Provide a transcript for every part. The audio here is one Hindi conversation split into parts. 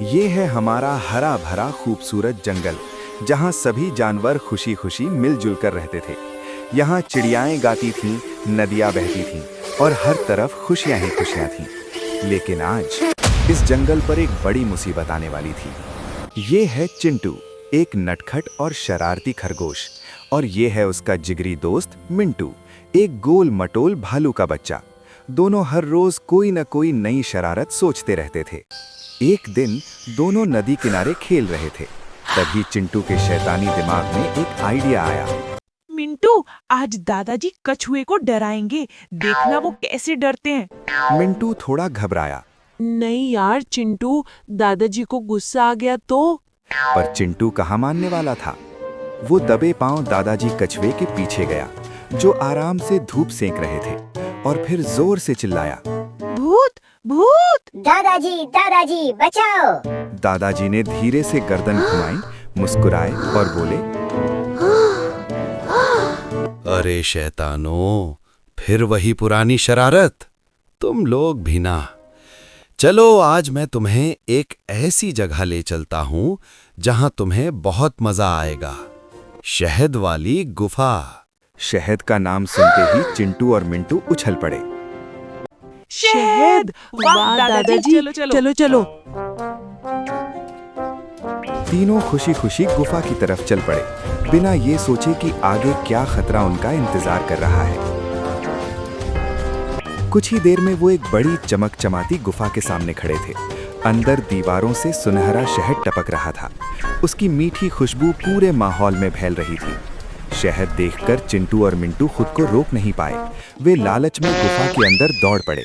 ये है हमारा हरा भरा खूबसूरत जंगल, जहाँ सभी जानवर खुशी खुशी मिलजुल कर रहते थे। यहाँ चिड़ियाएं गाती थीं, नदियाँ बहती थीं और हर तरफ खुशियाँ ही खुशियाँ थीं। लेकिन आज इस जंगल पर एक बड़ी मुसीबत आने वाली थी। ये है चिंटू, एक नटखट और शरारती खरगोश, और ये है उसका जिगरी दोस्त मिंटू, एक गोल मटोल भालू का बच्चा। दोनों हर रोज कोई न कोई नई शरारत सोचते रहते थे। एक दिन दोनों नदी किनारे खेल रहे थे। तभी चिंटू के शैतानी दिमाग में एक आइडिया आया। मिंटू, आज दादाजी कछुए को डराएंगे। देखना वो कैसे डरते हैं। मिंटू थोड़ा घबराया, नहीं यार चिंटू, दादाजी को गुस्सा आ गया तो। पर चिंटू कहाँ मानने वाला था। वो दबे पांव दादाजी कछुए के पीछे गया, जो आराम से धूप सेंक रहे थे, और फिर जोर से चिल्लाया, भूत भूत! दादाजी दादाजी बचाओ! दादाजी ने धीरे से गर्दन घुमाई, मुस्कुराए और बोले, अरे शैतानो, फिर वही पुरानी शरारत। तुम लोग भी ना। चलो आज मैं तुम्हें एक ऐसी जगह ले चलता हूं जहां तुम्हें बहुत मजा आएगा। शहद वाली गुफा। शहद का नाम सुनते ही चिंटू और मिंटू उछल पड़े। शहद! वाह दादाजी, चलो चलो चलो चलो। तीनों खुशी खुशी गुफा की तरफ चल पड़े, बिना ये सोचे कि आगे क्या खतरा उनका इंतजार कर रहा है। कुछ ही देर में वो एक बड़ी चमक चमाती गुफा के सामने खड़े थे। अंदर दीवारों से सुनहरा शहद टपक रहा था। उसकी मीठी खुशबू पूरे माहौल में फैल रही थी। शहद देखकर चिंटू और मिंटू खुद को रोक नहीं पाए। वे लालच में गुफा के अंदर दौड़ पड़े।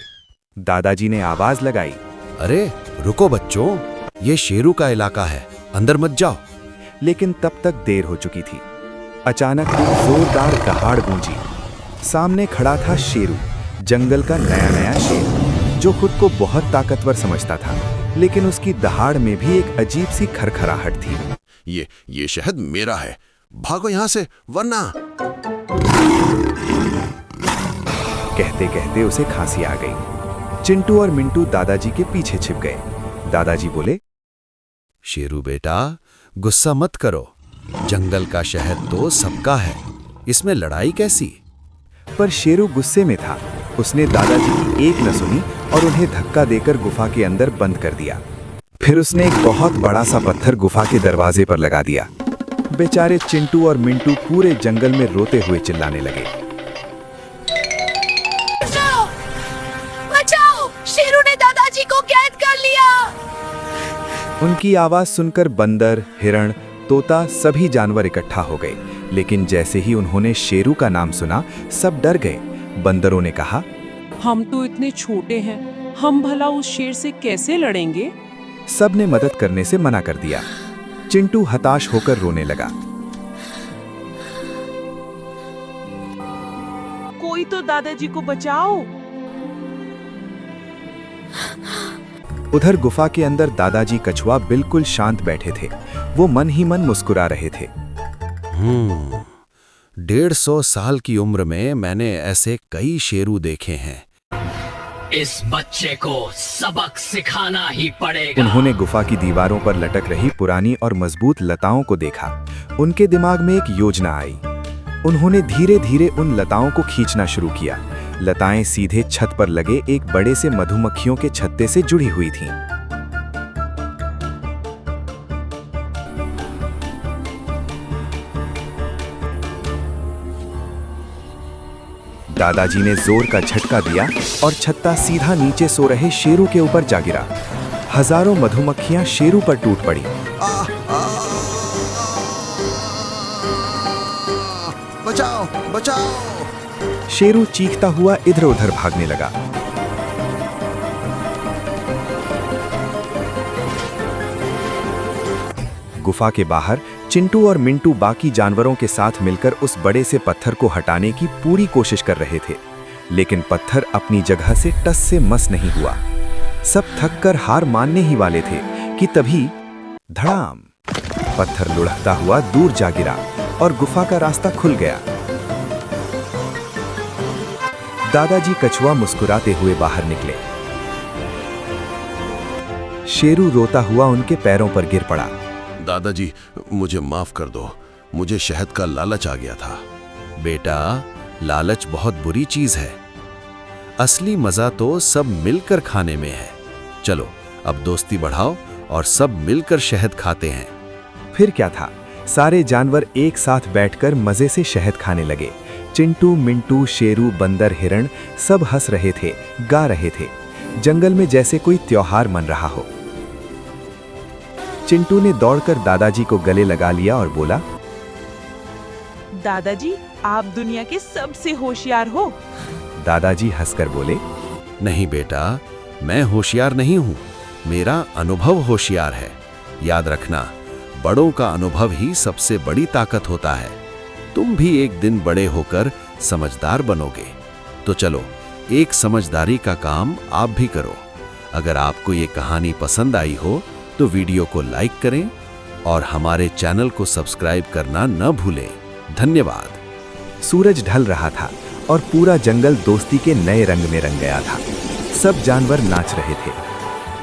दादाजी ने आवाज लगाई, अरे रुको बच्चों, ये शेरू का इलाका है, अंदर मत जाओ। लेकिन तब तक देर हो चुकी थी। अचानक एक जोरदार दहाड़ गूंजी। सामने खड़ा था शेरू, जंगल का नया नया शेर, जो खुद को बहुत ताकतवर समझता था। लेकिन उसकी दहाड़ में भी एक अजीब सी खरखराहट थी। ये शहद मेरा है, भागो यहाँ से वरना। कहते कहते उसे खांसी आ गई। चिंटू और मिंटू दादाजी के पीछे छिप गए। दादाजी बोले, शेरू बेटा, गुस्सा मत करो। जंगल का शहद तो सबका है, इसमें लड़ाई कैसी? पर शेरू गुस्से में था। उसने दादाजी की एक न सुनी और उन्हें धक्का देकर गुफा के अंदर बंद कर दिया। फिर उसने एक बहुत बड़ा सा पत्थर गुफा के दरवाजे पर लगा दिया। बेचारे चिंटू और मिंटू पूरे जंगल में रोते हुए चिल्लाने लगे, बचाओ! बचाओ! शेरू ने दादाजी को कैद कर लिया। उनकी आवाज सुनकर बंदर, हिरण, तोता सभी जानवर इकट्ठा हो गए। लेकिन जैसे ही उन्होंने शेरू का नाम सुना, सब डर गए। बंदरों ने कहा, हम तो इतने छोटे हैं, हम भला उस शेर से कैसे लड़ेंगे? सब ने मदद करने से मना कर दिया। चिंटू हताश होकर रोने लगा। कोई तो दादाजी को बचाओ। उधर गुफा के अंदर दादाजी कछुआ बिल्कुल शांत बैठे थे। वो मन ही मन मुस्कुरा रहे थे। 150 साल की उम्र में मैंने ऐसे कई शेरू देखे हैं। इस बच्चे को सबक सिखाना ही पड़ेगा। उन्होंने गुफा की दीवारों पर लटक रही पुरानी और मजबूत लताओं को देखा। उनके दिमाग में एक योजना आई। उन्होंने धीरे धीरे उन लताओं को खींचना शुरू किया। लताएं सीधे छत पर लगे एक बड़े से मधुमक्खियों के छत्ते से जुड़ी हुई थीं। दादाजी ने जोर का झटका दिया और छत्ता सीधा नीचे सो रहे शेरू के ऊपर जा गिरा। हजारों मधुमक्खियां शेरू पर टूट पड़ी। बचाओ बचाओ! शेरू चीखता हुआ इधर उधर भागने लगा। गुफा के बाहर चिंटू और मिंटू बाकी जानवरों के साथ मिलकर उस बड़े से पत्थर को हटाने की पूरी कोशिश कर रहे थे। लेकिन पत्थर अपनी जगह से टस से मस नहीं हुआ। सब थककर हार मानने ही वाले थे कि तभी धड़ाम! पत्थर लुढ़कता हुआ दूर जा गिरा और गुफा का रास्ता खुल गया। दादाजी कछुआ मुस्कुराते हुए बाहर निकले। शेरू रोता हुआ उनके पैरों पर गिर पड़ा। दादाजी, मुझे माफ कर दो, मुझे शहद का लालच आ गया था। बेटा, लालच बहुत बुरी चीज है। असली मजा तो सब मिलकर खाने में है। चलो अब दोस्ती बढ़ाओ और सब मिलकर शहद खाते हैं। फिर क्या था, सारे जानवर एक साथ बैठकर मजे से शहद खाने लगे। चिंटू, मिंटू, शेरू, बंदर, हिरण सब हंस रहे थे, गा रहे थे, जंगल में जैसे कोई त्योहार मन रहा हो। चिंटू ने दौड़कर दादाजी को गले लगा लिया और बोला, दादाजी, आप दुनिया के सबसे होशियार हो। दादाजी हंसकर बोले, नहीं बेटा, मैं होशियार नहीं हूं, मेरा अनुभव होशियार है। याद रखना, बड़ों का अनुभव ही सबसे बड़ी ताकत होता है। तुम भी एक दिन बड़े होकर समझदार बनोगे। तो चलो, एक समझदारी का काम आप भी करो। अगर आपको ये कहानी पसंद आई हो तो वीडियो को लाइक करें और हमारे चैनल को सब्सक्राइब करना न भूलें। धन्यवाद। सूरज ढल रहा था और पूरा जंगल दोस्ती के नए रंग में रंग गया था। सब जानवर नाच रहे थे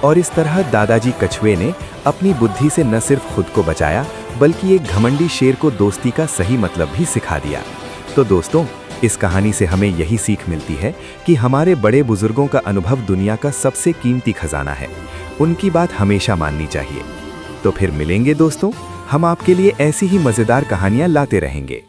और इस तरह दादाजी कछुए ने अपनी बुद्धि से न सिर्फ खुद को बचाया बल्कि एक घमंडी शेर को दोस्ती का सही मतलब भी सिखा दिया। तो दोस्तों, इस कहानी से हमें यही सीख मिलती है कि हमारे बड़े बुजुर्गों का अनुभव दुनिया का सबसे कीमती खजाना है। उनकी बात हमेशा माननी चाहिए। तो फिर मिलेंगे दोस्तों, हम आपके लिए ऐसी ही मजेदार कहानियां लाते रहेंगे।